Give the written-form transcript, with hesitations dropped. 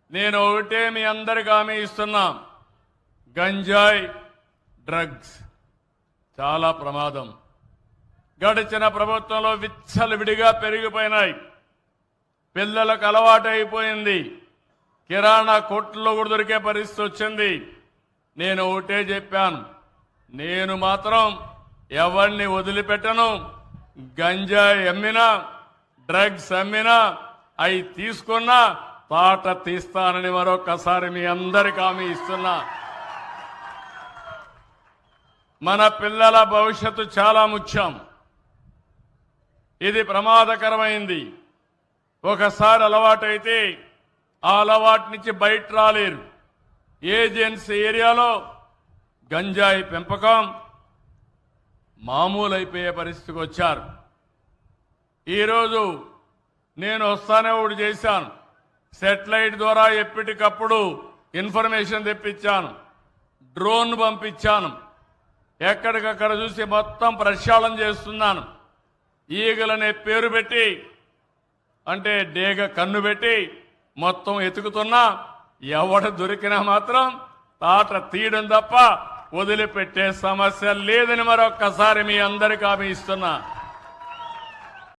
నేను ఒకటే మీ అందరికి హామీ ఇస్తున్నా, గంజాయి డ్రగ్స్ చాలా ప్రమాదం. గడిచిన ప్రభుత్వంలో విచ్చలవిడిగా పెరిగిపోయినాయి. పిల్లలకు అలవాటు అయిపోయింది. కిరాణా కొట్లో కూడా దొరికే పరిస్థితి వచ్చింది. నేను ఒకటే చెప్పాను, నేను మాత్రం ఎవరిని వదిలిపెట్టను. గంజాయి అమ్మినా, డ్రగ్స్ అమ్మినా, అవి తీసుకున్నా తాట తీస్తానని మరొకసారి మీ అందరికి హామీ ఇస్తున్నా. మన పిల్లల భవిష్యత్తు చాలా ముఖ్యం. ఇది ప్రమాదకరమైంది. ఒకసారి అలవాటైతే ఆ అలవాటు నుంచి బయట రాలేరు. ఏజెన్సీ ఏరియాలో గంజాయి పెంపకం మామూలు అయిపోయే పరిస్థితికి వచ్చారు. ఈరోజు నేను వస్తానే ఒకటి చేశాను. సెటిలైట్ ద్వారా ఎప్పటికప్పుడు ఇన్ఫర్మేషన్ తెప్పించాను. డ్రోన్ పంపించాను. ఎక్కడికక్కడ చూసి మొత్తం ప్రక్షాళన చేస్తున్నాను. ఈగలనే పేరు పెట్టి, అంటే డేగ కన్ను పెట్టి మొత్తం ఎతుకుతున్నా. ఎవడు దొరికినా మాత్రం తాట తీయడం తప్ప వదిలిపెట్టే సమస్య లేదని మరొక్కసారి మీ అందరికీ హామీ ఇస్తున్నా.